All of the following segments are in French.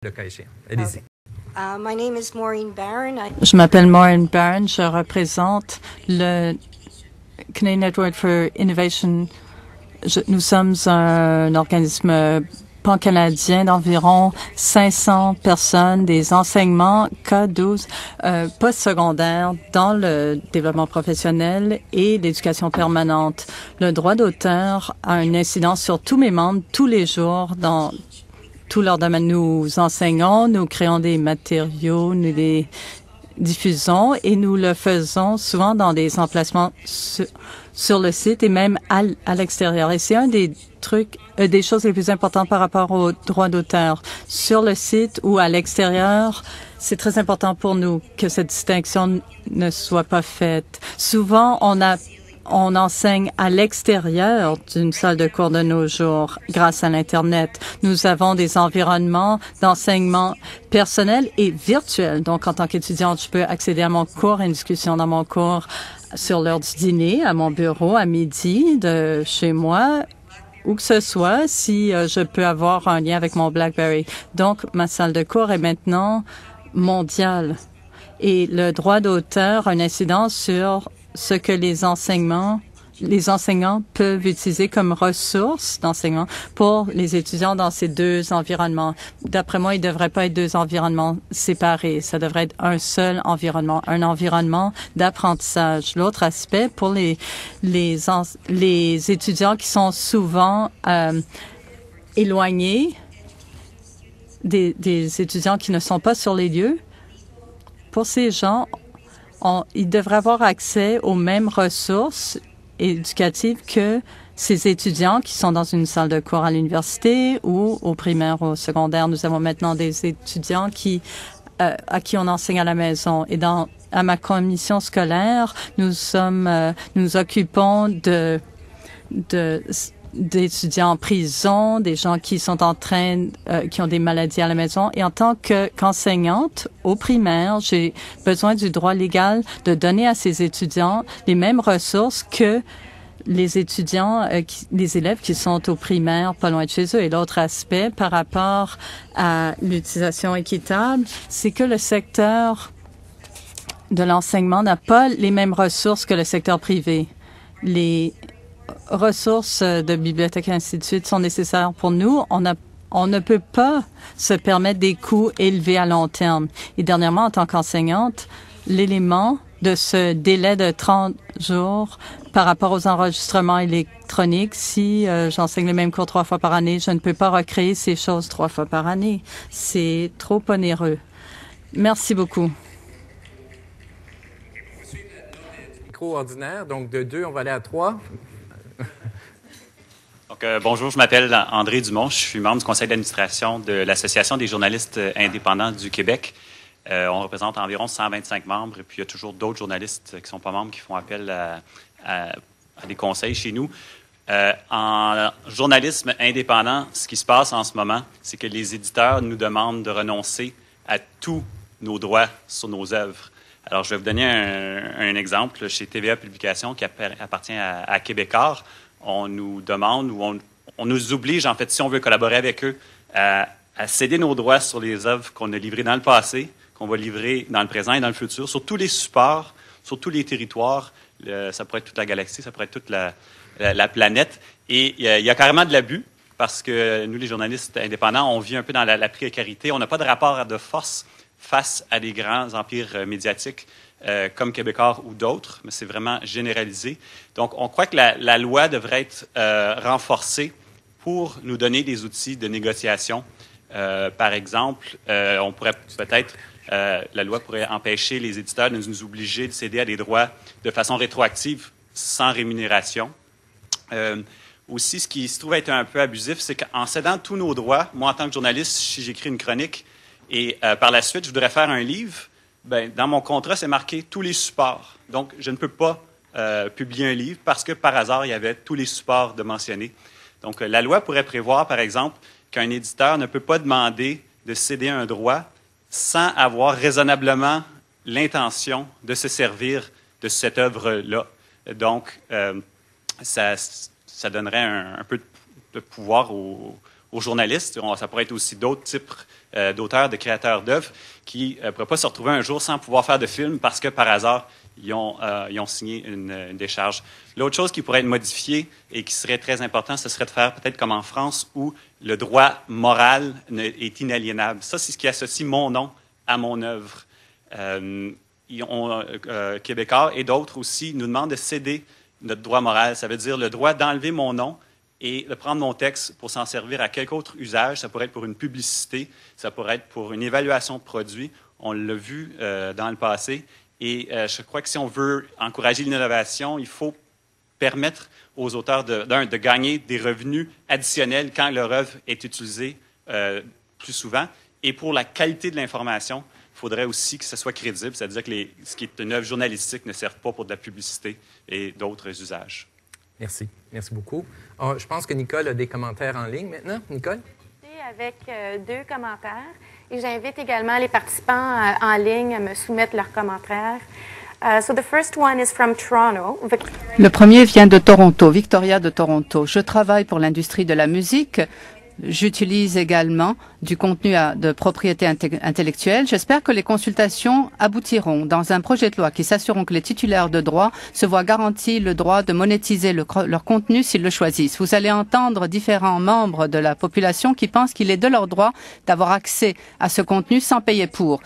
le cas échéant. Allez-y. My name is Maureen Barron. Je m'appelle Maureen Barron. Je représente le Canadian Network for Innovation. Nous sommes un organisme pan-canadien d'environ 500 personnes, des enseignements K12 postsecondaires dans le développement professionnel et l'éducation permanente. Le droit d'auteur a une incidence sur tous mes membres tous les jours dans tout leur domaine. Nous enseignons, nous créons des matériaux, nous les diffusons et nous le faisons souvent dans des emplacements sur le site et même à l'extérieur. Et c'est un des trucs, des choses les plus importantes par rapport au droit d'auteur. Sur le site ou à l'extérieur, c'est très important pour nous que cette distinction ne soit pas faite. Souvent, on enseigne à l'extérieur d'une salle de cours de nos jours grâce à l'Internet. Nous avons des environnements d'enseignement personnel et virtuel. Donc, en tant qu'étudiante, je peux accéder à mon cours, à une discussion dans mon cours sur l'heure du dîner, à mon bureau, à midi, de chez moi, où que ce soit, si je peux avoir un lien avec mon BlackBerry. Donc, ma salle de cours est maintenant mondiale. Et le droit d'auteur a une incidence sur ce que les enseignants peuvent utiliser comme ressources d'enseignement pour les étudiants dans ces deux environnements. D'après moi, il ne devrait pas être deux environnements séparés. Ça devrait être un seul environnement, un environnement d'apprentissage. L'autre aspect, pour les étudiants qui sont souvent éloignés, des étudiants qui ne sont pas sur les lieux, pour ces gens, ils devraient avoir accès aux mêmes ressources éducatives que ces étudiants qui sont dans une salle de cours à l'université ou au primaire ou au secondaire. Nous avons maintenant des étudiants à qui on enseigne à la maison. Et à ma commission scolaire, nous nous occupons d'étudiants en prison, des gens qui sont qui ont des maladies à la maison. Et en tant qu'enseignante au primaire, j'ai besoin du droit légal de donner à ces étudiants les mêmes ressources que les étudiants, les élèves qui sont au primaire, pas loin de chez eux. Et l'autre aspect par rapport à l'utilisation équitable, c'est que le secteur de l'enseignement n'a pas les mêmes ressources que le secteur privé. Les ressources de bibliothèques et ainsi de suite sont nécessaires pour nous. On ne peut pas se permettre des coûts élevés à long terme. Et dernièrement, en tant qu'enseignante, l'élément de ce délai de 30 jours par rapport aux enregistrements électroniques, si j'enseigne le même cours 3 fois par année, je ne peux pas recréer ces choses 3 fois par année. C'est trop onéreux. Merci beaucoup. Micro ordinaire, donc de 2, on va aller à 3. Donc, bonjour, je m'appelle André Dumont. Je suis membre du conseil d'administration de l'Association des journalistes indépendants du Québec. On représente environ 125 membres et puis il y a toujours d'autres journalistes qui ne sont pas membres qui font appel à des conseils chez nous. En journalisme indépendant, ce qui se passe en ce moment, c'est que les éditeurs nous demandent de renoncer à tous nos droits sur nos œuvres. Alors, je vais vous donner un exemple. Chez TVA Publications, qui appartient à Québécois, on nous demande ou on nous oblige, en fait, si on veut collaborer avec eux, à céder nos droits sur les œuvres qu'on a livrées dans le passé, qu'on va livrer dans le présent et dans le futur, sur tous les supports, sur tous les territoires. Ça pourrait être toute la galaxie, ça pourrait être toute la planète. Et il y a carrément de l'abus, parce que nous, les journalistes indépendants, on vit un peu dans la précarité. On n'a pas de rapport de force face à des grands empires médiatiques comme Québécois ou d'autres, mais c'est vraiment généralisé. Donc, on croit que la loi devrait être renforcée pour nous donner des outils de négociation. Par exemple, on pourrait peut-être, la loi pourrait empêcher les éditeurs de nous obliger de céder à des droits de façon rétroactive, sans rémunération. Aussi, ce qui se trouve être un peu abusif, c'est qu'en cédant tous nos droits, moi, en tant que journaliste, si j'écris une chronique et par la suite, je voudrais faire un livre, ben, dans mon contrat, c'est marqué tous les supports. Donc, je ne peux pas publier un livre parce que, par hasard, il y avait tous les supports de mentionnés. Donc, la loi pourrait prévoir, par exemple, qu'un éditeur ne peut pas demander de céder un droit sans avoir raisonnablement l'intention de se servir de cette œuvre-là. Donc, ça donnerait un peu de pouvoir aux journalistes. Ça pourrait être aussi d'autres types d'auteurs, de créateurs d'œuvres qui ne pourraient pas se retrouver un jour sans pouvoir faire de film parce que, par hasard, ils ont signé une décharge. L'autre chose qui pourrait être modifiée et qui serait très important, ce serait de faire peut-être comme en France où le droit moral est inaliénable. Ça, c'est ce qui associe mon nom à mon œuvre. Québécois et d'autres aussi nous demandent de céder notre droit moral. Ça veut dire le droit d'enlever mon nom et de prendre mon texte pour s'en servir à quelque autre usage. Ça pourrait être pour une publicité, ça pourrait être pour une évaluation de produits. On l'a vu dans le passé. Et je crois que si on veut encourager l'innovation, il faut permettre aux auteurs de gagner des revenus additionnels quand leur œuvre est utilisée plus souvent. Et pour la qualité de l'information, il faudrait aussi que ce soit crédible, c'est-à-dire que ce qui est une œuvre journalistique ne serve pas pour de la publicité et d'autres usages. Merci. Merci beaucoup. Je pense que Nicole a des commentaires en ligne maintenant. Nicole? Avec 2 commentaires. Et j'invite également les participants en ligne à me soumettre leurs commentaires. So the first one is from Toronto. Le premier vient de Toronto, Victoria de Toronto. Je travaille pour l'industrie de la musique. J'utilise également du contenu de propriété intellectuelle. J'espère que les consultations aboutiront dans un projet de loi qui s'assureront que les titulaires de droits se voient garantis le droit de monétiser leur contenu s'ils le choisissent. Vous allez entendre différents membres de la population qui pensent qu'il est de leur droit d'avoir accès à ce contenu sans payer pour.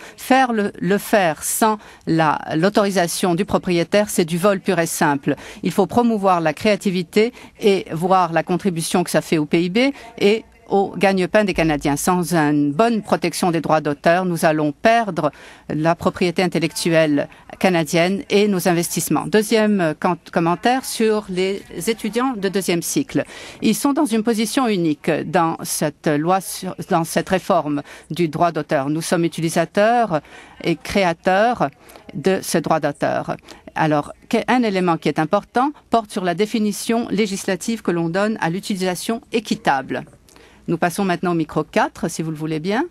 Le faire sans l'autorisation du propriétaire, c'est du vol pur et simple. Il faut promouvoir la créativité et voir la contribution que ça fait au PIB et au gagne-pain des Canadiens. Sans une bonne protection des droits d'auteur, nous allons perdre la propriété intellectuelle canadienne et nos investissements. Deuxième commentaire sur les étudiants de 2e cycle. Ils sont dans une position unique dans cette loi, dans cette réforme du droit d'auteur. Nous sommes utilisateurs et créateurs de ce droit d'auteur. Alors, un élément qui est important porte sur la définition législative que l'on donne à l'utilisation équitable. Nous passons maintenant au micro 4, si vous le voulez bien.